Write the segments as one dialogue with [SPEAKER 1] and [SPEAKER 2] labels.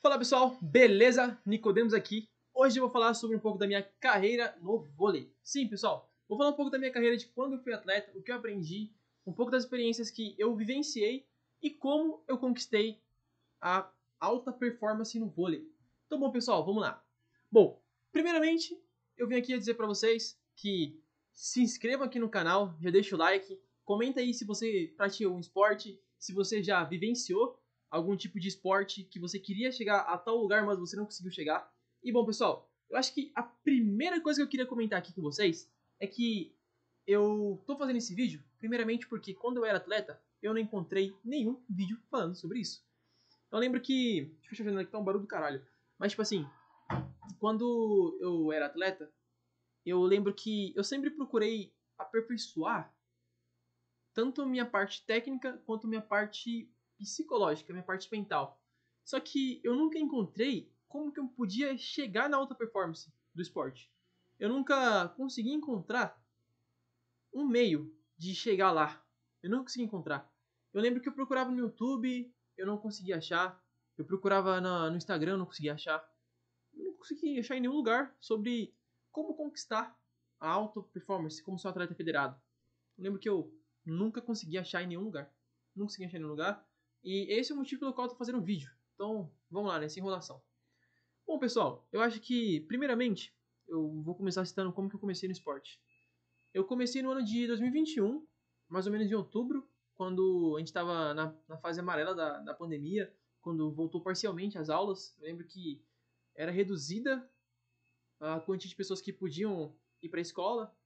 [SPEAKER 1] Fala pessoal, beleza? Nicodemos aqui. Hoje eu vou falar sobre um pouco da minha carreira no vôlei. Sim, pessoal, vou falar um pouco da minha carreira de quando eu fui atleta, o que eu aprendi, um pouco das experiências que eu vivenciei e como eu conquistei a alta performance no vôlei. Então, bom pessoal, vamos lá. Bom, primeiramente, eu vim aqui dizer para vocês que se inscrevam aqui no canal, já deixa o like, comenta aí se você pratica um esporte, se você já vivenciou algum tipo de esporte que você queria chegar a tal lugar, mas você não conseguiu chegar. E bom, pessoal, eu acho que a primeira coisa que eu queria comentar aqui com vocês é que eu tô fazendo esse vídeo, primeiramente porque quando eu era atleta, eu não encontrei nenhum vídeo falando sobre isso. Eu lembro que... Deixa eu ver aqui, tá um barulho do caralho. Mas, tipo assim, quando eu era atleta, eu lembro que eu sempre procurei aperfeiçoar tanto a minha parte técnica quanto a minha parte psicológica, a minha parte mental. Só que eu nunca encontrei como que eu podia chegar na alta performance do esporte. Eu nunca consegui encontrar um meio de chegar lá. Eu não consegui encontrar. Eu lembro que eu procurava no YouTube, eu não conseguia achar. Eu procurava no Instagram, eu não conseguia achar. Eu não consegui achar em nenhum lugar sobre como conquistar a alta performance como ser um atleta federado. Eu lembro que eu nunca consegui achar em nenhum lugar. Não consegui achar em nenhum lugar. E esse é o motivo pelo qual eu tô fazendo um vídeo. Então, vamos lá, nessa enrolação. Bom, pessoal, eu acho que, primeiramente, eu vou começar citando como que eu comecei no esporte. Eu comecei no ano de 2021, mais ou menos em outubro, quando a gente estava na fase amarela da pandemia, quando voltou parcialmente as aulas. Eu lembro que era reduzida a quantidade de pessoas que podiam ir para a escola.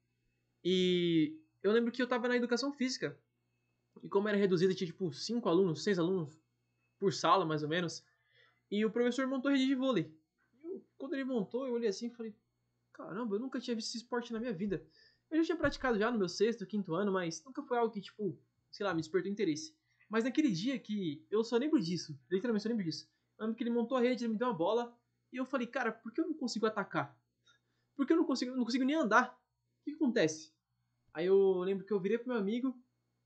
[SPEAKER 1] E eu lembro que eu estava na educação física. E como era reduzida, tinha tipo 5 alunos, 6 alunos por sala, mais ou menos. E o professor montou rede de vôlei. Quando ele montou, eu olhei assim e falei: caramba, eu nunca tinha visto esse esporte na minha vida. Eu já tinha praticado já no meu sexto, quinto ano, mas nunca foi algo que, tipo, sei lá, me despertou interesse. Mas naquele dia que eu só lembro disso, literalmente só lembro disso. Eu lembro que ele montou a rede, ele me deu uma bola. E eu falei: cara, por que eu não consigo atacar? Por que eu não consigo nem andar? O que acontece? Aí eu lembro que eu virei pro meu amigo.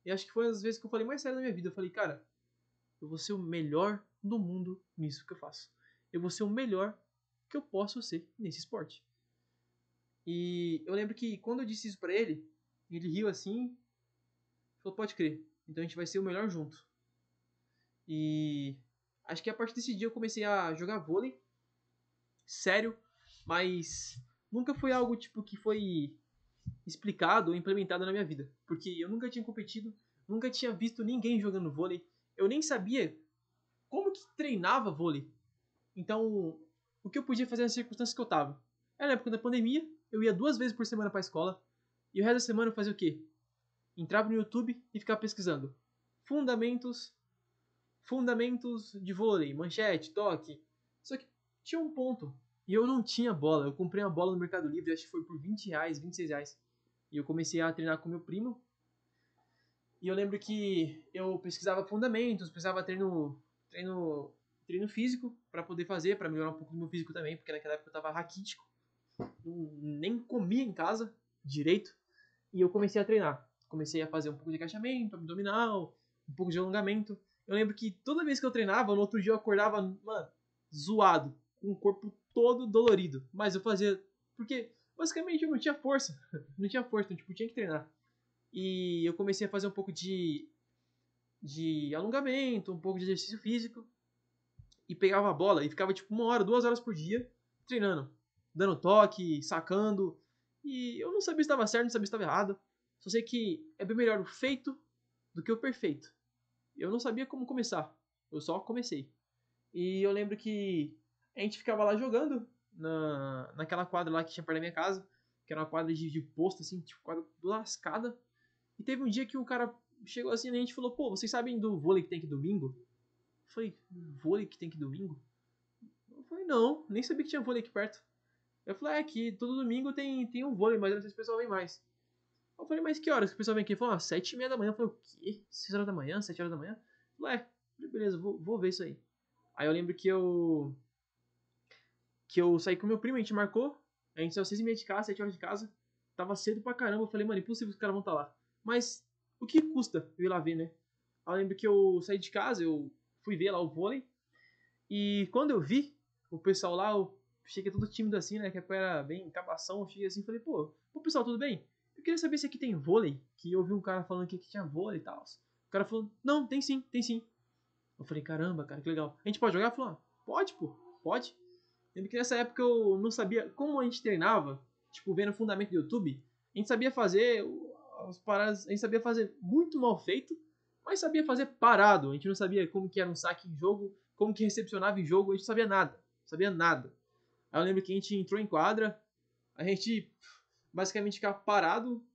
[SPEAKER 1] E acho que foi uma das vezes que eu falei mais sério na minha vida. Eu falei: cara, eu vou ser o melhor do mundo nisso que eu faço. Eu vou ser o melhor que eu posso ser nesse esporte. E eu lembro que quando eu disse isso pra ele, ele riu assim e falou: pode crer, então a gente vai ser o melhor junto. E acho que a partir desse dia eu comecei a jogar vôlei, sério, mas nunca foi algo tipo que foi explicado ou implementado na minha vida. Porque eu nunca tinha competido, nunca tinha visto ninguém jogando vôlei, eu nem sabia como que treinava vôlei. Então, o que eu podia fazer nas circunstâncias que eu tava? Era na época da pandemia, eu ia 2 vezes por semana pra escola, e o resto da semana eu fazia o quê? Entrava no YouTube e ficava pesquisando. Fundamentos, fundamentos de vôlei, manchete, toque. Só que tinha um ponto, e eu não tinha bola. Eu comprei uma bola no Mercado Livre, acho que foi por R$ 20, R$ 26. E eu comecei a treinar com meu primo. E eu lembro que eu pesquisava fundamentos, pesquisava treino físico para poder fazer, para melhorar um pouco do meu físico também, porque naquela época eu tava raquítico, nem comia em casa direito, e eu comecei a treinar. Comecei a fazer um pouco de agachamento, abdominal, um pouco de alongamento. Eu lembro que toda vez que eu treinava, no outro dia eu acordava, mano, zoado, com o corpo todo dolorido. Mas eu fazia porque basicamente eu não tinha força, não tinha força, então tipo, tinha que treinar. E eu comecei a fazer um pouco de alongamento, um pouco de exercício físico. E pegava a bola e ficava tipo 1 hora, 2 horas por dia treinando. Dando toque, sacando. E eu não sabia se estava certo, não sabia se estava errado. Só sei que é bem melhor o feito do que o perfeito. Eu não sabia como começar. Eu só comecei. E eu lembro que a gente ficava lá jogando naquela quadra lá que tinha perto da minha casa. Que era uma quadra de posto, assim, tipo quadra lascada. E teve um dia que o cara chegou assim e a gente falou: pô, vocês sabem do vôlei que tem aqui domingo? Eu falei: vôlei que tem aqui domingo? Eu falei: não, nem sabia que tinha vôlei aqui perto. Eu falei: aqui todo domingo tem um vôlei, mas eu não sei se o pessoal vem mais. Eu falei: mas que horas que o pessoal vem aqui? Ele falou: 7h30 da manhã. Eu falei: o quê? 6 horas da manhã? 7 horas da manhã? Eu falei: beleza, vou ver isso aí. Aí eu lembro que eu saí com meu primo, a gente marcou, a gente saiu 6h30 de casa, 7 horas de casa. Tava cedo pra caramba, eu falei: mano, impossível que os caras vão estar lá. Mas o que custa eu ir lá ver, né? Aí eu lembro que eu saí de casa, eu fui ver lá o vôlei. E quando eu vi o pessoal lá, eu cheguei todo tímido assim, né? Que eu era bem cabação. Eu cheguei assim e falei, pô, pessoal, tudo bem? Eu queria saber se aqui tem vôlei. Que eu ouvi um cara falando que aqui tinha vôlei e tal. O cara falou, não, tem sim, tem sim. Eu falei, caramba, cara, que legal. A gente pode jogar? Ele falou, pode, pô, pode. Lembro que nessa época eu não sabia como a gente treinava, tipo, vendo fundamento do YouTube. A gente sabia fazer as paradas, a gente sabia fazer muito mal feito, mas sabia fazer parado. A gente não sabia como que era um saque em jogo, como que recepcionava em jogo, a gente sabia nada. Sabia nada. Aí eu lembro que a gente entrou em quadra, a gente basicamente ficava parado,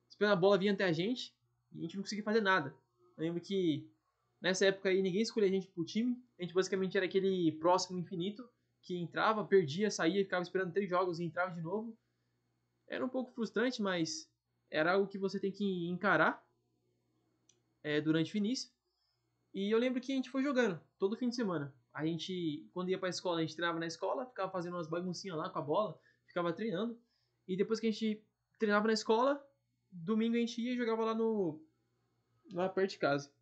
[SPEAKER 1] esperando a bola vir até a gente, e a gente não conseguia fazer nada. Eu lembro que nessa época aí ninguém escolhia a gente pro time, a gente basicamente era aquele próximo infinito, que entrava, perdia, saía, ficava esperando 3 jogos e entrava de novo. Era um pouco frustrante, mas era algo que você tem que encarar durante o início. E eu lembro que a gente foi jogando todo fim de semana. A gente, quando ia pra escola, a gente treinava na escola, ficava fazendo umas baguncinhas lá com a bola, ficava treinando. E depois que a gente treinava na escola, domingo a gente ia e jogava lá perto de casa.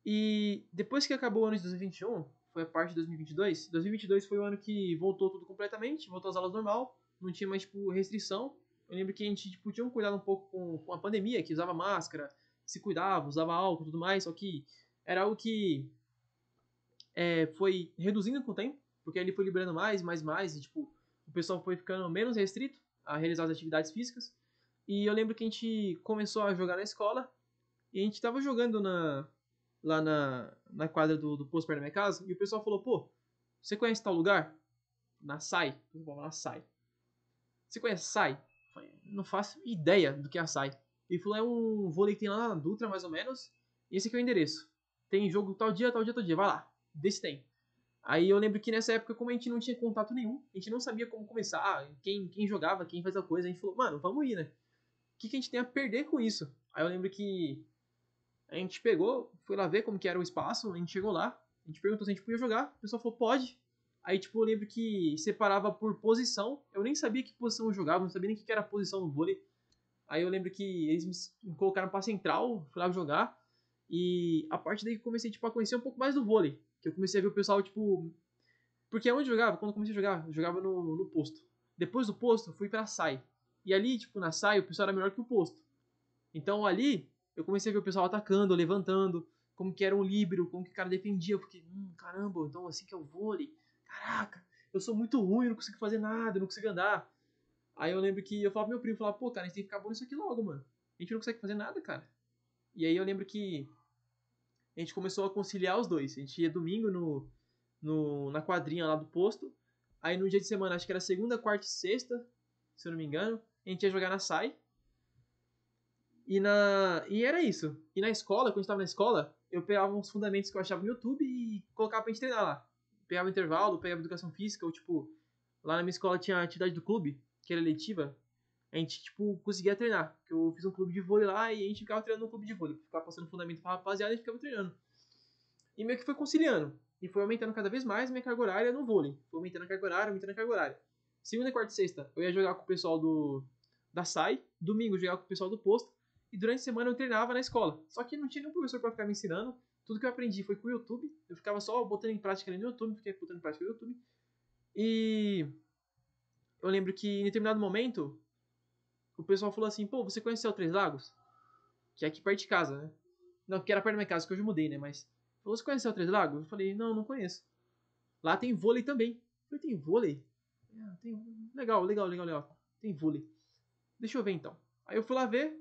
[SPEAKER 1] E depois que acabou o ano de 2021, foi a parte de 2022. 2022 foi o ano que voltou tudo completamente, voltou às aulas normal, não tinha mais tipo restrição. Eu lembro que a gente tipo, tinha um cuidado um pouco com a pandemia, que usava máscara, se cuidava, usava álcool e tudo mais, só que era algo que foi reduzindo com o tempo, porque ele foi liberando mais, e tipo, o pessoal foi ficando menos restrito a realizar as atividades físicas. E eu lembro que a gente começou a jogar na escola, e a gente tava jogando lá na quadra do posto perto da minha casa, e o pessoal falou, pô, você conhece tal lugar? Na SAI. Vamos na SAI. Você conhece SAI? Eu falei, não faço ideia do que é a SAI. Ele falou, é um vôlei que tem lá na Dutra, mais ou menos, e esse aqui é o endereço. Tem jogo tal dia, tal dia, tal dia, vai lá. Desse tem. Aí eu lembro que nessa época, como a gente não tinha contato nenhum, a gente não sabia como começar, quem jogava, quem fazia coisa, a gente falou, mano, vamos ir, né? O que a gente tem a perder com isso? Aí eu lembro que a gente pegou, foi lá ver como que era o espaço, a gente chegou lá, a gente perguntou se a gente podia jogar, o pessoal falou, pode. Aí, tipo, eu lembro que separava por posição, eu nem sabia que posição eu jogava, não sabia nem o que era a posição no vôlei. Aí eu lembro que eles me colocaram pra central, fui lá jogar, e a partir daí que eu comecei, tipo, a conhecer um pouco mais do vôlei, que eu comecei a ver o pessoal, tipo... Porque onde eu jogava, quando eu comecei a jogar, eu jogava no posto. Depois do posto, eu fui pra SAI. E ali, tipo, na SAI, o pessoal era melhor que o posto. Então ali eu comecei a ver o pessoal atacando, levantando, como que era um líbero, como que o cara defendia. Eu fiquei, caramba, então assim que é o vôlei. Caraca, eu sou muito ruim, eu não consigo fazer nada, eu não consigo andar. Aí eu lembro que eu falava pro meu primo, pô, cara, a gente tem que ficar bom nisso aqui logo, mano. A gente não consegue fazer nada, cara. E aí eu lembro que a gente começou a conciliar os dois. A gente ia domingo na quadrinha lá do posto. Aí no dia de semana, acho que era segunda, quarta e sexta, se eu não me engano, a gente ia jogar na SAI. E era isso. E na escola, quando a gente tava na escola, eu pegava uns fundamentos que eu achava no YouTube e colocava pra gente treinar lá. Pegava intervalo, pegava educação física, ou tipo, lá na minha escola tinha a atividade do clube, que era letiva. A gente, tipo, conseguia treinar. Porque eu fiz um clube de vôlei lá e a gente ficava treinando no clube de vôlei. Ficava passando fundamento pra rapaziada e ficava treinando. E meio que foi conciliando. E foi aumentando cada vez mais minha carga horária no vôlei. Foi aumentando a carga horária, aumentando a carga horária. Segunda, quarta e sexta, eu ia jogar com o pessoal da SAI. Domingo, eu jogava com o pessoal do posto. E durante a semana eu treinava na escola. Só que não tinha nenhum professor para ficar me ensinando. Tudo que eu aprendi foi com o YouTube. Eu ficava só botando em prática ali no YouTube. Fiquei botando em prática no YouTube. E eu lembro que em determinado momento, o pessoal falou assim, pô, você conheceu o Três Lagos? Que é aqui perto de casa, né? Não, que era perto da minha casa, que hoje eu mudei, né? Mas, falou, você conheceu o Três Lagos? Eu falei, não, não conheço. Lá tem vôlei também. Eu falei, tem vôlei? Legal, legal, legal, legal. Tem vôlei. Deixa eu ver então. Aí eu fui lá ver,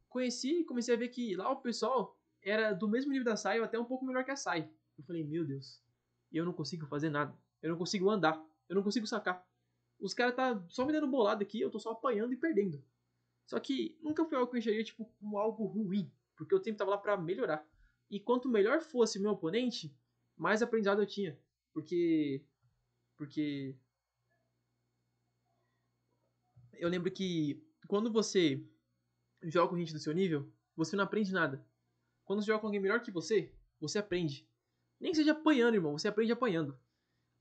[SPEAKER 1] conheci e comecei a ver que lá o pessoal era do mesmo nível da SAI, ou até um pouco melhor que a SAI. Eu falei, meu Deus, eu não consigo fazer nada. Eu não consigo andar. Eu não consigo sacar. Os caras tá só me dando bolada aqui, eu tô só apanhando e perdendo. Só que nunca foi algo que eu enxerguei tipo, como algo ruim, porque eu sempre tava lá pra melhorar. E quanto melhor fosse meu oponente, mais aprendizado eu tinha. Porque eu lembro que quando você joga com gente do seu nível, você não aprende nada. Quando você joga com alguém melhor que você aprende. Nem que seja apanhando, irmão, você aprende apanhando.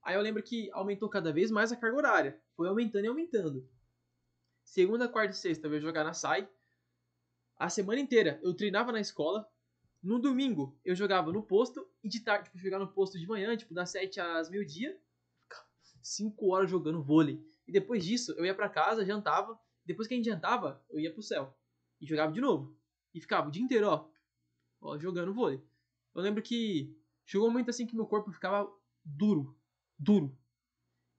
[SPEAKER 1] Aí eu lembro que aumentou cada vez mais a carga horária. Foi aumentando e aumentando. Segunda, quarta e sexta eu ia jogar na SAI. A semana inteira eu treinava na escola. No domingo, eu jogava no posto e de tarde, tipo, jogava no posto de manhã, tipo, das 7 às meio-dia, 5 horas jogando vôlei. E depois disso, eu ia pra casa, jantava. Depois que a gente jantava, eu ia pro céu. E jogava de novo. E ficava o dia inteiro, ó, jogando vôlei. Eu lembro que chegou um momento assim que meu corpo ficava duro. Duro.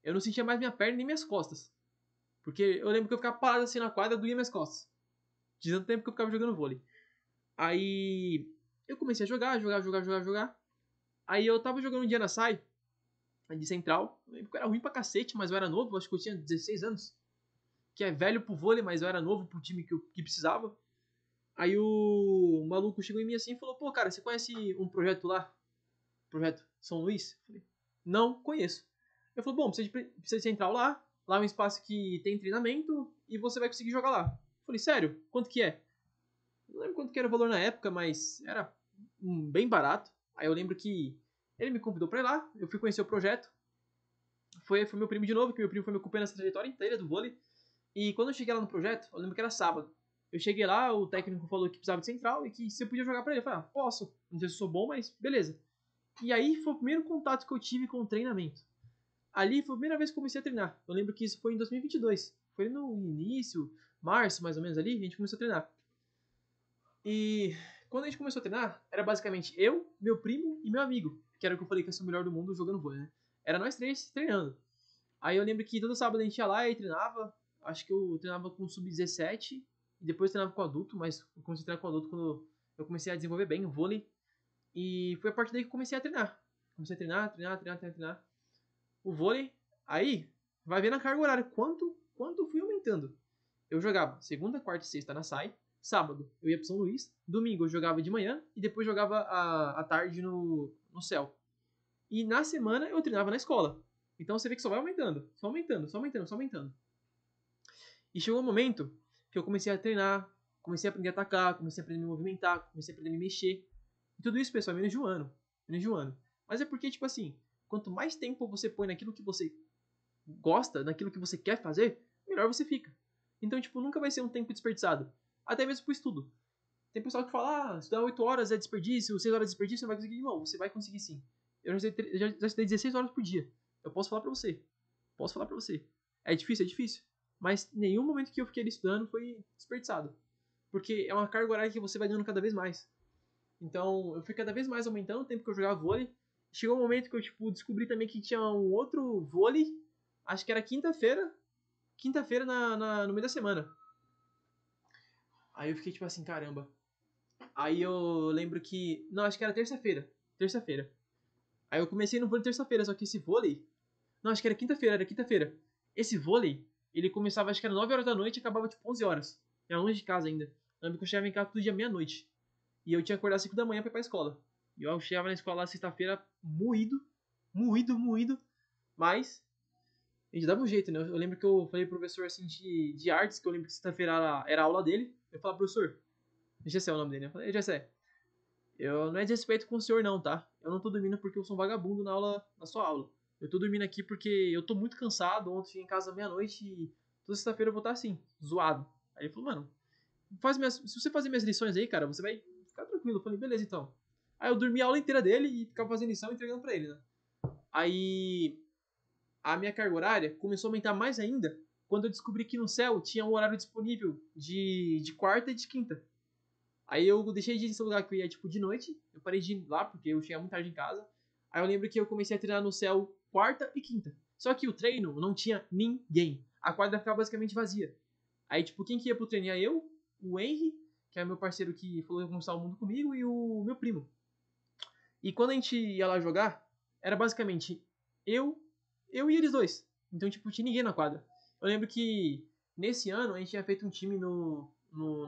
[SPEAKER 1] Eu não sentia mais minha perna nem minhas costas. Porque eu lembro que eu ficava parado assim na quadra, doía minhas costas. De tanto tempo que eu ficava jogando vôlei. Aí eu comecei a jogar. Aí eu tava jogando um dia na SAI, de central. Eu lembro que eu era ruim pra cacete, mas eu era novo. Acho que eu tinha 16 anos. Que é velho pro vôlei, mas eu era novo pro time que precisava. Aí o maluco chegou em mim assim e falou: Pô, cara, você conhece um projeto lá? Projeto São Luís? Eu falei: Não, conheço. Eu falei: Bom, precisa de central lá. Lá é um espaço que tem treinamento e você vai conseguir jogar lá. Eu falei: Sério? Quanto que é? Não lembro quanto que era o valor na época, mas era bem barato. Aí eu lembro que ele me convidou pra ir lá. Eu fui conhecer o projeto. Foi meu primo de novo, que meu primo foi me acompanhando nessa trajetória inteira do vôlei. E quando eu cheguei lá no projeto, eu lembro que era sábado. Eu cheguei lá, o técnico falou que precisava de central e que se eu podia jogar pra ele. Eu falei: Posso. Não sei se eu sou bom, mas beleza. E aí foi o primeiro contato que eu tive com o treinamento. Ali foi a primeira vez que eu comecei a treinar. Eu lembro que isso foi em 2022. Foi no início, março mais ou menos ali, a gente começou a treinar. E quando a gente começou a treinar, era basicamente eu, meu primo e meu amigo, que era o que eu falei que eu sou o melhor do mundo jogando vôlei, né? Era nós três treinando. Aí eu lembro que todo sábado a gente ia lá e treinava. Acho que eu treinava com sub-17 e depois treinava com adulto, mas eu comecei a treinar com adulto quando eu comecei a desenvolver bem o vôlei. E foi a partir daí que eu comecei a treinar. Comecei a treinar o vôlei. Aí, vai ver na carga horária quanto eu fui aumentando. Eu jogava segunda, quarta e sexta na SAI. Sábado eu ia pro São Luís. Domingo eu jogava de manhã e depois jogava à tarde no céu. E na semana eu treinava na escola. Então você vê que só vai aumentando. Só aumentando, só aumentando, só aumentando. E chegou um momento que eu comecei a treinar, comecei a aprender a atacar, comecei a aprender a me movimentar, comecei a aprender a me mexer. E tudo isso, pessoal, menos de um ano. Menos de um ano. Mas é porque, tipo assim, quanto mais tempo você põe naquilo que você gosta, naquilo que você quer fazer, melhor você fica. Então, tipo, nunca vai ser um tempo desperdiçado. Até mesmo pro estudo. Tem pessoal que fala, estudar 8 horas é desperdício, 6 horas é desperdício, não vai conseguir. Não, você vai conseguir sim. Eu já estudei 16 horas por dia. Eu posso falar pra você. Posso falar pra você. É difícil, é difícil. Mas nenhum momento que eu fiquei ali estudando foi desperdiçado. Porque é uma carga horária que você vai ganhando cada vez mais. Então, eu fui cada vez mais aumentando o tempo que eu jogava vôlei. Chegou um momento que eu, tipo, descobri também que tinha um outro vôlei. Acho que era quinta-feira. Quinta-feira no meio da semana. Aí eu fiquei, tipo assim, caramba. Aí eu lembro que... Não, acho que era terça-feira. Terça-feira. Aí eu comecei no vôlei terça-feira, só que esse vôlei... Não, acho que era quinta-feira. Esse vôlei, ele começava, acho que era 9 horas da noite e acabava, tipo, 11 horas. Era longe de casa ainda. Eu lembro que eu chegava em casa todo dia meia-noite. E eu tinha que acordar às 5 da manhã pra ir pra escola. E eu chegava na escola lá sexta-feira moído. Moído. Mas a gente dava um jeito, né? Eu lembro que eu falei pro professor, assim, de artes, que eu lembro que sexta-feira era a aula dele. Eu falei: Professor, Gessé é o nome dele, né? Eu falei: Gessé, eu não é desrespeito com o senhor não, tá? Eu não tô dormindo porque eu sou um vagabundo na sua aula. Eu tô dormindo aqui porque eu tô muito cansado. Ontem cheguei em casa meia-noite e toda sexta-feira eu vou estar assim, zoado. Aí ele falou: Mano, se você fazer minhas lições aí, cara, você vai ficar tranquilo. Eu falei: Beleza, então. Aí eu dormi a aula inteira dele e ficava fazendo lição e entregando pra ele, né? Aí a minha carga horária começou a aumentar mais ainda quando eu descobri que no céu tinha um horário disponível de quarta e de quinta. Aí eu deixei de ir nesse lugar que eu ia, tipo, de noite. Eu parei de ir lá porque eu chegava muito tarde em casa. Aí eu lembro que eu comecei a treinar no céu quarta e quinta. Só que o treino não tinha ninguém. A quadra ficava basicamente vazia. Aí, tipo, quem que ia pro treino ia eu, o Henry, que é meu parceiro que falou que ia conquistar o mundo comigo, e o meu primo. E quando a gente ia lá jogar, era basicamente eu, eu e eles dois. Então, tipo, tinha ninguém na quadra. Eu lembro que nesse ano a gente tinha feito um time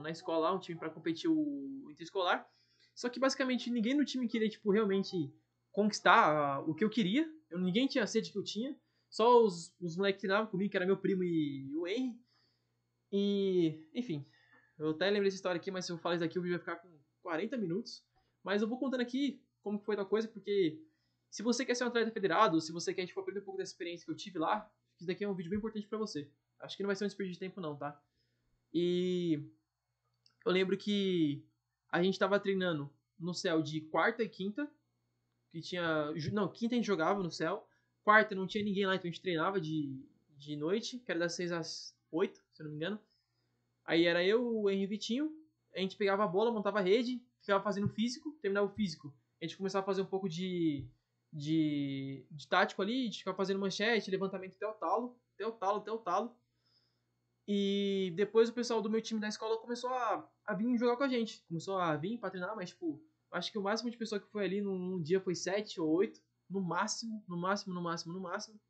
[SPEAKER 1] na escola, um time pra competir o interescolar. Só que basicamente ninguém no time queria, tipo, realmente conquistar o que eu queria. Ninguém tinha a sede que eu tinha. Só os moleques que treinavam comigo, que era meu primo e o Henry. E, enfim, eu até lembrei dessa história aqui, mas se eu falar isso aqui, o vídeo vai ficar com 40 minutos. Mas eu vou contando aqui como foi tal coisa, porque se você quer ser um atleta federado, se você quer, tipo, aprender um pouco da experiência que eu tive lá, isso daqui é um vídeo bem importante pra você. Acho que não vai ser um desperdício de tempo não, tá? E eu lembro que a gente tava treinando no céu de quarta e quinta, que tinha... Não, quinta a gente jogava no céu, quarta não tinha ninguém lá, então a gente treinava de noite, que era das 6 às 8, se eu não me engano. Aí era eu, o Henry e o Vitinho, a gente pegava a bola, montava a rede, ficava fazendo físico, terminava o físico. A gente começava a fazer um pouco de tático ali, a gente ficava fazendo manchete, levantamento até o talo, até o talo, até o talo. E depois o pessoal do meu time da escola começou a vir jogar com a gente. Começou a vir pra treinar, mas, tipo, acho que o máximo de pessoa que foi ali num dia foi 7 ou 8. No máximo, no máximo, no máximo, no máximo.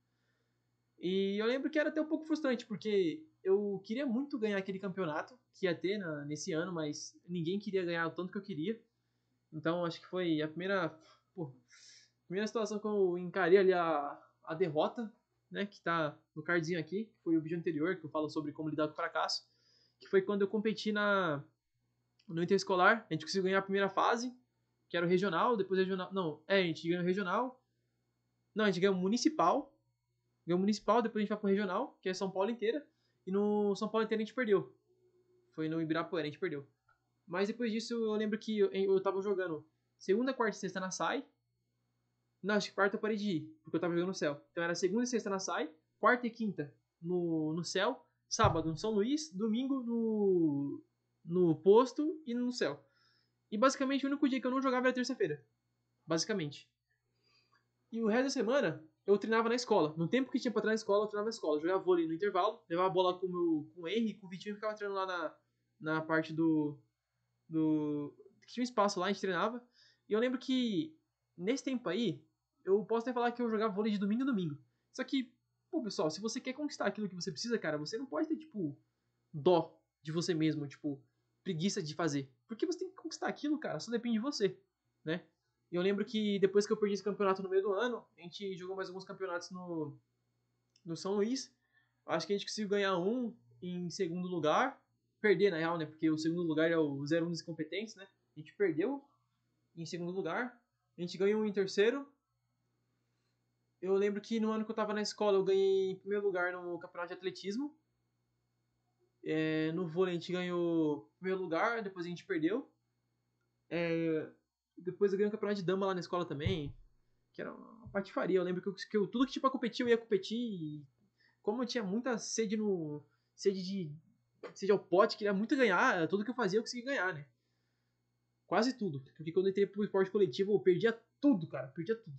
[SPEAKER 1] E eu lembro que era até um pouco frustrante, porque eu queria muito ganhar aquele campeonato que ia ter nesse ano, mas ninguém queria ganhar o tanto que eu queria. Então acho que foi a primeira situação que eu encarei ali a derrota, né? Que tá no cardzinho aqui, que foi o vídeo anterior, que eu falo sobre como lidar com o fracasso. Que foi quando eu competi no Interescolar. A gente conseguiu ganhar a primeira fase, que era o regional, depois o regional. Não, a gente ganhou o regional. Não, a gente ganhou o municipal. Ganhou o municipal, depois a gente vai pro regional, que é São Paulo inteira. E no São Paulo inteiro a gente perdeu. Foi no Ibirapuera, a gente perdeu. Mas depois disso eu lembro que eu tava jogando segunda, quarta e sexta na SAI. Não, acho que quarta eu parei de ir, porque eu tava jogando no céu. Então era segunda e sexta na SAI, quarta e quinta no céu, sábado no São Luís, domingo no posto e no céu. E basicamente o único dia que eu não jogava era terça-feira. Basicamente. E o resto da semana eu treinava na escola. No tempo que tinha pra treinar na escola, eu treinava na escola. Eu jogava vôlei no intervalo, levava a bola com o Henry, com o Vitinho e ficava treinando lá na parte do. Tinha um espaço lá, a gente treinava. E eu lembro que nesse tempo aí, eu posso até falar que eu jogava vôlei de domingo a domingo. Só que, pô, pessoal, se você quer conquistar aquilo que você precisa, cara, você não pode ter, tipo, dó de você mesmo, tipo, preguiça de fazer. Porque você tem que conquistar aquilo, cara, só depende de você, né? E eu lembro que depois que eu perdi esse campeonato no meio do ano, a gente jogou mais alguns campeonatos no São Luís. Acho que a gente conseguiu ganhar um em segundo lugar. Perder, na real, né? Porque o segundo lugar é o 0-1 dos competentes, né? A gente perdeu em segundo lugar. A gente ganhou um em terceiro. Eu lembro que no ano que eu tava na escola, eu ganhei em primeiro lugar no campeonato de atletismo. No vôlei a gente ganhou primeiro lugar, depois a gente perdeu. Depois eu ganhei um campeonato de dama lá na escola também, que era uma patifaria. Eu lembro tudo que tinha pra competir, eu ia competir. E como eu tinha muita sede no. Sede ao pote, queria muito ganhar, tudo que eu fazia eu conseguia ganhar, né? Quase tudo. Porque quando eu entrei pro esporte coletivo, eu perdia tudo, cara. Perdia tudo.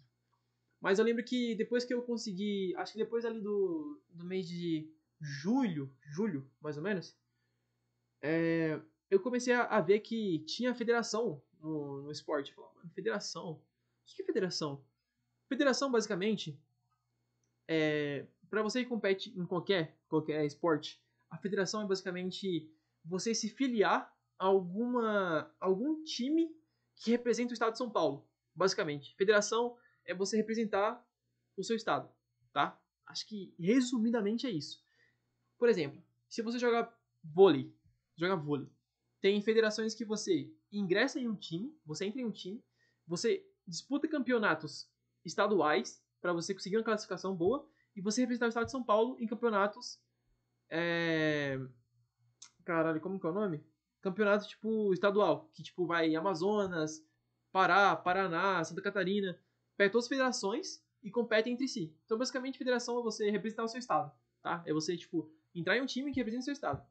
[SPEAKER 1] Mas eu lembro que depois que eu consegui. Acho que depois ali do mês de julho, mais ou menos, eu comecei a ver que tinha federação no esporte. Eu falava, mano, federação? O que é federação? Federação, basicamente, para você que compete em qualquer esporte, a federação é basicamente você se filiar a algum time que representa o estado de São Paulo. Basicamente, federação é você representar o seu estado, tá? Acho que resumidamente é isso. Por exemplo, se você joga vôlei, tem federações que você ingressa em um time, você entra em um time, você disputa campeonatos estaduais para você conseguir uma classificação boa e você representar o estado de São Paulo em campeonatos. Caralho, como que é o nome? Campeonato tipo estadual, que tipo vai Amazonas, Pará, Paraná, Santa Catarina, pega todas as federações e competem entre si. Então, basicamente, federação é você representar o seu estado, tá? É você tipo entrar em um time que representa o seu estado.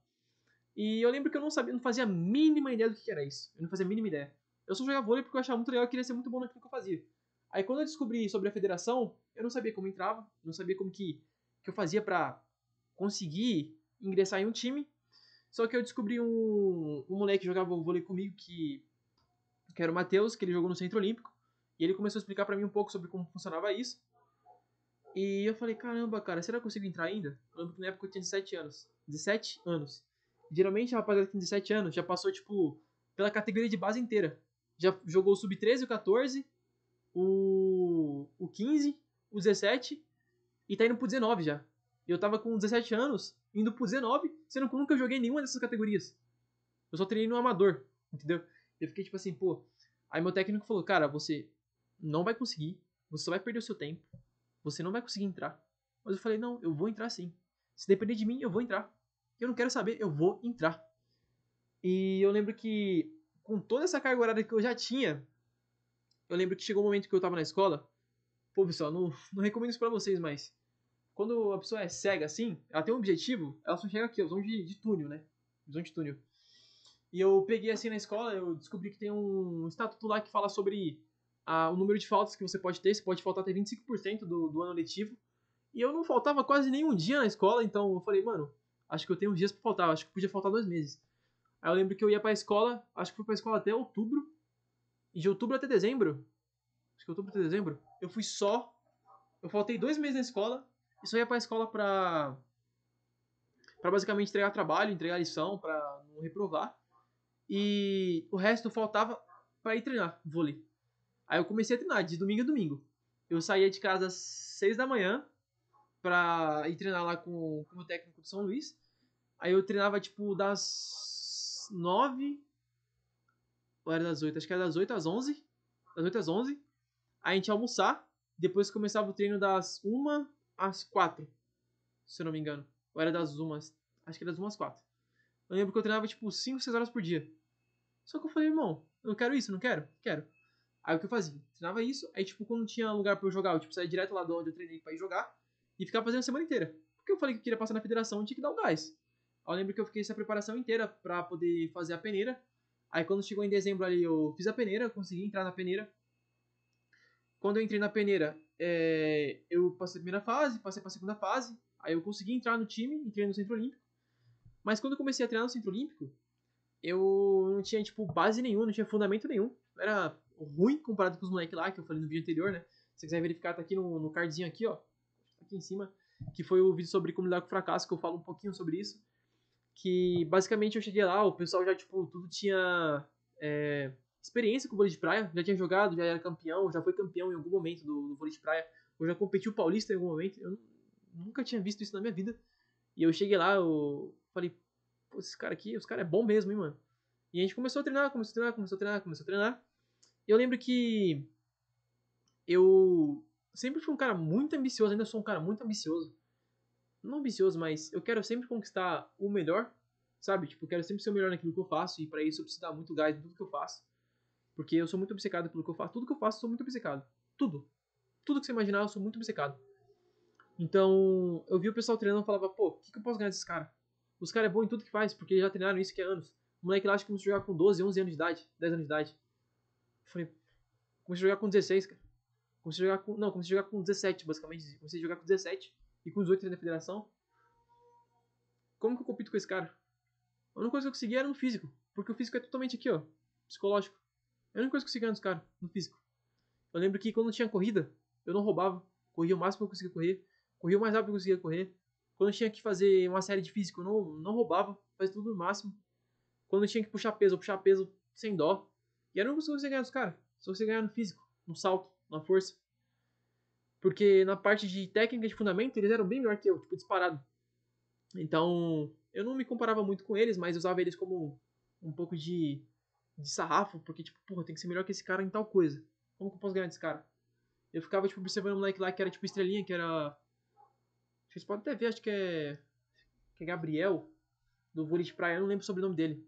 [SPEAKER 1] E eu lembro que eu não sabia, não fazia a mínima ideia do que era isso. Eu não fazia a mínima ideia. Eu só jogava vôlei porque eu achava muito legal e queria ser muito bom naquilo que eu fazia. Aí quando eu descobri sobre a federação, eu não sabia como entrava, não sabia como que eu fazia pra conseguir ingressar em um time. Só que eu descobri um moleque que jogava vôlei comigo, que era o Matheus, que ele jogou no Centro Olímpico. E ele começou a explicar pra mim um pouco sobre como funcionava isso. E eu falei, caramba, cara, será que eu consigo entrar ainda? Eu lembro que na época eu tinha 17 anos. 17 anos. Geralmente a rapaziada que tem 17 anos já passou, tipo, pela categoria de base inteira. Já jogou o sub-13, o 14, o 15, o 17 e tá indo pro 19 já. Eu tava com 17 anos, indo pro 19, sendo que eu nunca joguei nenhuma dessas categorias. Eu só treinei no amador, entendeu? Eu fiquei tipo assim, pô. Aí meu técnico falou, cara, você não vai conseguir, você só vai perder o seu tempo, você não vai conseguir entrar. Mas eu falei, não, eu vou entrar sim. Se depender de mim, eu vou entrar. Eu não quero saber, eu vou entrar. E eu lembro que com toda essa carga horária que eu já tinha, eu lembro que chegou um momento que eu tava na escola. Pô, pessoal, não recomendo isso pra vocês, mas quando a pessoa é cega assim, ela tem um objetivo, ela só chega aqui, visão de túnel, né? Visão de túnel. E eu peguei assim na escola, eu descobri que tem um estatuto lá que fala sobre o número de faltas que você pode ter. Você pode faltar até 25% do ano letivo. E eu não faltava quase nenhum dia na escola, então eu falei, mano, acho que eu tenho uns dias pra faltar, acho que podia faltar 2 meses. Aí eu lembro que eu ia pra escola, acho que fui pra escola até outubro, e de outubro até dezembro, acho que outubro até dezembro, eu faltei 2 meses na escola, e só ia pra escola pra basicamente entregar trabalho, entregar lição, pra não reprovar. E o resto faltava pra ir treinar vôlei. Aí eu comecei a treinar de domingo a domingo. Eu saía de casa às 6 da manhã pra ir treinar lá com o meu técnico de São Luís. Aí eu treinava tipo das 9 ou era das 8? Acho que era das 8 às 11. Das 8 às 11. Aí a gente ia almoçar. Depois começava o treino das 1 às 4, se eu não me engano. Ou era das 1, acho que era das 1 às 4. Eu lembro que eu treinava tipo 5, 6 horas por dia. Só que eu falei, irmão, eu quero isso, não quero? Quero. Aí o que eu fazia? Treinava isso, aí tipo, quando tinha lugar pra eu jogar, eu tipo, saía direto lá de onde eu treinei pra ir jogar e ficava fazendo a semana inteira. Porque eu falei que eu queria passar na federação, eu tinha que dar um gás. Aí eu lembro que eu fiquei essa preparação inteira pra poder fazer a peneira. Aí quando chegou em dezembro ali, eu fiz a peneira, consegui entrar na peneira. Quando eu entrei na peneira, eu passei a primeira fase, passei pra segunda fase. Aí eu consegui entrar no time, entrei no Centro Olímpico. Mas quando eu comecei a treinar no Centro Olímpico, eu não tinha, tipo, base nenhuma, não tinha fundamento nenhum. Era ruim comparado com os moleques lá, que eu falei no vídeo anterior, né? Se você quiser verificar, tá aqui no cardzinho aqui, ó. Aqui em cima. Que foi o vídeo sobre como lidar com fracasso, que eu falo um pouquinho sobre isso. Que, basicamente, eu cheguei lá, o pessoal já, tipo, tudo tinha experiência com vôlei de praia. Já tinha jogado, já era campeão, já foi campeão em algum momento do vôlei de praia. Ou já competiu paulista em algum momento. Eu nunca tinha visto isso na minha vida. E eu cheguei lá, eu falei, pô, esse cara aqui, os caras é bom mesmo, hein, mano. E a gente começou a treinar, começou a treinar, começou a treinar, começou a treinar. E eu lembro que eu sempre fui um cara muito ambicioso, ainda sou um cara muito ambicioso. Não ambicioso, mas eu quero sempre conquistar o melhor, sabe? Tipo, eu quero sempre ser o melhor naquilo que eu faço, e pra isso eu preciso dar muito gás em tudo que eu faço. Porque eu sou muito obcecado pelo que eu faço. Tudo que eu faço, eu sou muito obcecado. Tudo. Tudo que você imaginar, eu sou muito obcecado. Então, eu vi o pessoal treinando e falava, pô, o que eu posso ganhar desses caras? Os caras é bom em tudo que faz, porque já treinaram isso que há anos. O moleque lá acho que começou a jogar com 12, 11 anos de idade, 10 anos de idade. Eu falei, comecei a jogar com 16, cara. Comecei a jogar com 17, basicamente. Comecei a jogar com 17 e com 18 na federação. Como que eu compito com esse cara? A única coisa que eu consegui era no físico, porque o físico é totalmente aqui, ó, psicológico. É a única coisa que eu consegui ganhar dos caras, no físico. Eu lembro que quando tinha corrida, eu não roubava. Corria o máximo que eu conseguia correr. Corria o mais rápido que eu conseguia correr. Quando eu tinha que fazer uma série de físico, eu não roubava. Fazia tudo no máximo. Quando eu tinha que eu puxava peso sem dó. E era a única coisa que eu conseguia ganhar dos caras. Só você ganhar no físico, no salto, na força. Porque na parte de técnica de fundamento, eles eram bem melhor que eu, tipo, disparado. Então, eu não me comparava muito com eles, mas eu usava eles como um pouco de sarrafo, porque, tipo, porra, tem que ser melhor que esse cara em tal coisa. Como que eu posso ganhar desse cara? Eu ficava, tipo, observando um moleque lá que era, tipo, estrelinha, que era... Vocês podem até ver, acho que é Gabriel, do vôlei de praia, eu não lembro o sobrenome dele.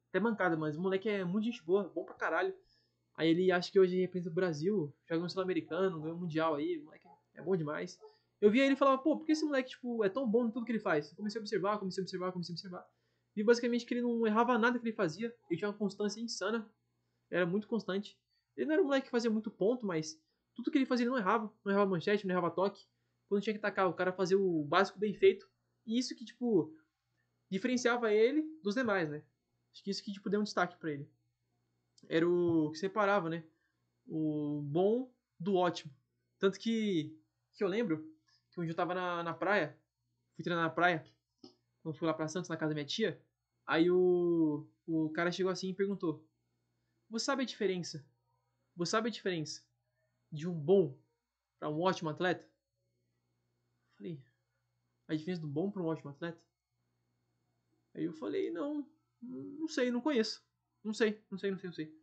[SPEAKER 1] Até mancada, mas o moleque é muito gente boa, bom pra caralho. Aí ele acha que hoje representa o Brasil, joga no Sul-Americano, ganhou um Mundial aí, o moleque é bom demais. Eu via ele e falava, pô, por que esse moleque, tipo, é tão bom em tudo que ele faz? Eu comecei a observar, comecei a observar, comecei a observar. Vi basicamente que ele não errava nada que ele fazia, ele tinha uma constância insana, era muito constante. Ele não era um moleque que fazia muito ponto, mas tudo que ele fazia ele não errava manchete, não errava toque. Quando tinha que tacar, o cara fazia o básico bem feito. E isso que, tipo, diferenciava ele dos demais, né? Acho que isso que, tipo, deu um destaque pra ele. Era o que separava, né? O bom do ótimo. Tanto que eu lembro que um dia eu tava na praia, fui treinar na praia, quando fui lá pra Santos, na casa da minha tia, aí o cara chegou assim e perguntou, você sabe a diferença? Você sabe a diferença de um bom para um ótimo atleta? Eu falei, a diferença do bom para um ótimo atleta? Aí eu falei, não sei, não conheço. Não sei, não sei, não sei, não sei.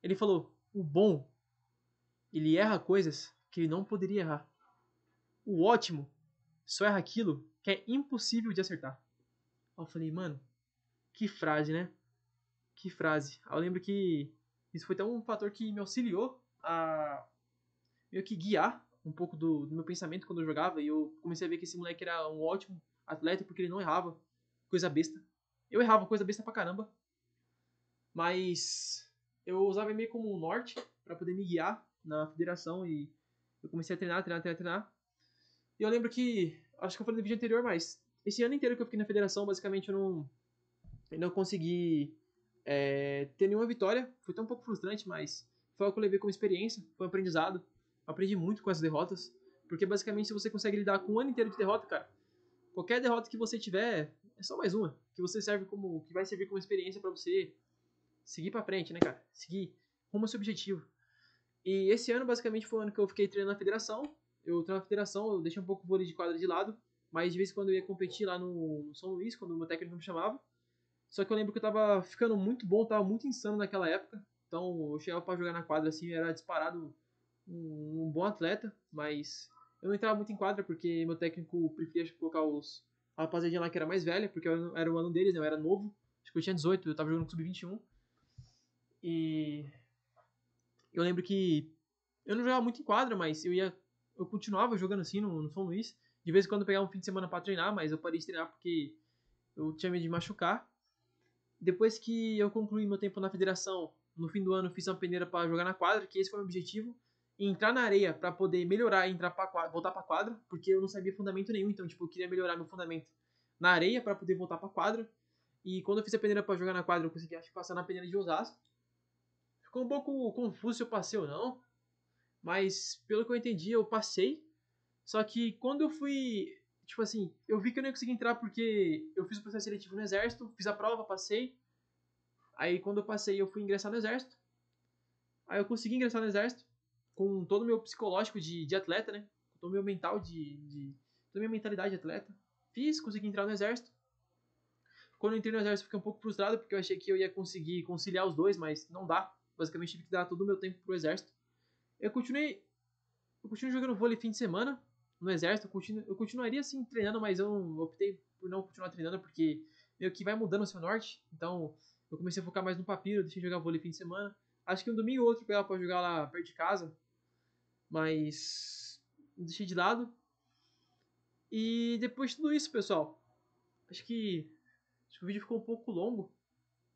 [SPEAKER 1] Ele falou, o bom, ele erra coisas que ele não poderia errar. O ótimo só erra aquilo que é impossível de acertar. Aí eu falei, mano, que frase, né? Que frase. Aí eu lembro que isso foi até um fator que me auxiliou a meio que guiar um pouco do meu pensamento quando eu jogava. E eu comecei a ver que esse moleque era um ótimo atleta porque ele não errava coisa besta. Eu errava coisa besta pra caramba, mas eu usava meio como um norte pra poder me guiar na federação e eu comecei a treinar. E eu lembro que, acho que eu falei no vídeo anterior, mas esse ano inteiro que eu fiquei na federação, basicamente eu não consegui ter nenhuma vitória. Foi tão um pouco frustrante, mas foi algo que eu levei como experiência, foi um aprendizado. Eu aprendi muito com as derrotas, porque basicamente se você consegue lidar com um ano inteiro de derrota, cara, qualquer derrota que você tiver é só mais uma, que você serve como, que vai servir como experiência pra você seguir pra frente, né, cara? Seguir rumo ao seu objetivo. E esse ano basicamente foi o ano que eu fiquei treinando na federação. Eu treino na federação, eu deixei um pouco o vôlei de quadra de lado, mas de vez em quando eu ia competir lá no São Luís, quando o meu técnico me chamava. Só que eu lembro que eu tava ficando muito bom, tava muito insano naquela época. Então eu chegava pra jogar na quadra assim, era disparado um bom atleta, mas eu não entrava muito em quadra porque meu técnico preferia colocar a rapaziadinha lá que era mais velha, porque era o ano deles, né? Eu era novo. Acho que eu tinha 18, eu tava jogando com sub-21. E eu lembro que eu não jogava muito em quadra, mas eu continuava jogando assim no São Luís. De vez em quando eu pegava um fim de semana pra treinar, mas eu parei de treinar porque eu tinha medo de machucar. Depois que eu concluí meu tempo na federação, no fim do ano eu fiz uma peneira para jogar na quadra, que esse foi o meu objetivo, e entrar na areia para poder melhorar e voltar para quadra, porque eu não sabia fundamento nenhum, então tipo, eu queria melhorar meu fundamento na areia para poder voltar para quadra. E quando eu fiz a peneira para jogar na quadra, eu consegui acho que passar na peneira de Osasco. Ficou um pouco confuso se eu passei ou não, mas pelo que eu entendi, eu passei. Só que quando eu fui, tipo assim, eu vi que eu não ia conseguir entrar porque eu fiz o processo seletivo no exército, fiz a prova, passei. Aí quando eu passei, eu fui ingressar no exército. Aí eu consegui ingressar no exército com todo o meu psicológico de atleta, né? Com todo o meu mental toda a minha mentalidade de atleta. Fiz, consegui entrar no exército. Quando eu entrei no exército, fiquei um pouco frustrado porque eu achei que eu ia conseguir conciliar os dois, mas não dá. Basicamente tive que dar todo o meu tempo pro exército. Eu continuei jogando vôlei fim de semana no exército. Eu continuaria assim treinando, mas eu optei por não continuar treinando porque meio que vai mudando o seu norte. Então eu comecei a focar mais no papiro, deixei de jogar vôlei fim de semana. Acho que um domingo ou outro eu pegava pra jogar lá perto de casa, mas deixei de lado. E depois de tudo isso, pessoal, acho que, acho que o vídeo ficou um pouco longo,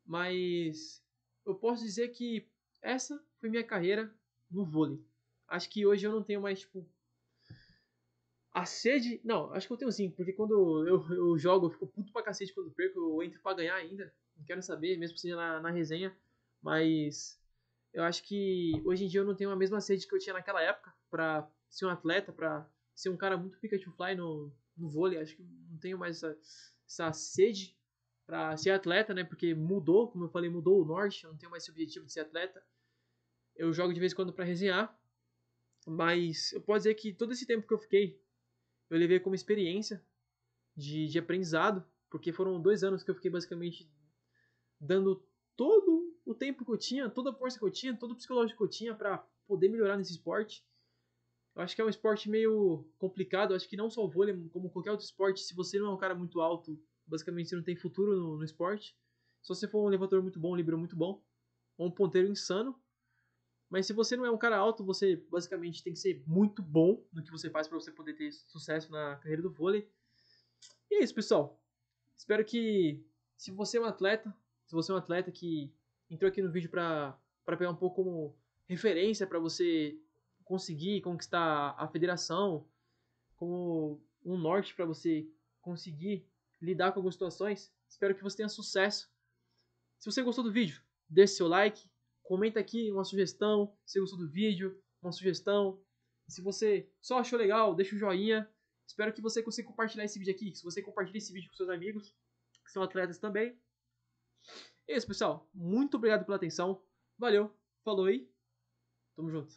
[SPEAKER 1] mas eu posso dizer que essa foi minha carreira no vôlei. Acho que hoje eu não tenho mais, tipo, a sede. Não, acho que eu tenho sim, porque quando eu jogo, eu fico puto pra cacete quando perco, eu entro pra ganhar ainda. Não quero saber, mesmo que seja na resenha. Mas eu acho que hoje em dia eu não tenho a mesma sede que eu tinha naquela época pra ser um atleta, pra ser um cara muito Pikachu Fly no vôlei. Acho que não tenho mais essa sede pra ser atleta, né? Porque mudou, como eu falei, mudou o norte. Eu não tenho mais esse objetivo de ser atleta. Eu jogo de vez em quando pra resenhar. Mas eu posso dizer que todo esse tempo que eu fiquei eu levei como experiência de aprendizado, porque foram 2 anos que eu fiquei basicamente dando todo o tempo que eu tinha, toda a força que eu tinha, todo o psicológico que eu tinha para poder melhorar nesse esporte. Eu acho que é um esporte meio complicado, eu acho que não só o vôlei, como qualquer outro esporte, se você não é um cara muito alto, basicamente você não tem futuro no esporte. Se você for um levantador muito bom, um líbero muito bom, ou um ponteiro insano, mas se você não é um cara alto, você basicamente tem que ser muito bom no que você faz para você poder ter sucesso na carreira do vôlei. E é isso, pessoal. Espero que, se você é um atleta, se você é um atleta que entrou aqui no vídeo para pegar um pouco como referência para você conseguir conquistar a federação, como um norte para você conseguir lidar com algumas situações, espero que você tenha sucesso. Se você gostou do vídeo, deixe seu like, comenta aqui uma sugestão, se gostou do vídeo, uma sugestão. Se você só achou legal, deixa o joinha. Espero que você consiga compartilhar esse vídeo aqui. Se você compartilhar esse vídeo com seus amigos, que são atletas também. É isso, pessoal. Muito obrigado pela atenção. Valeu, falou e tamo junto.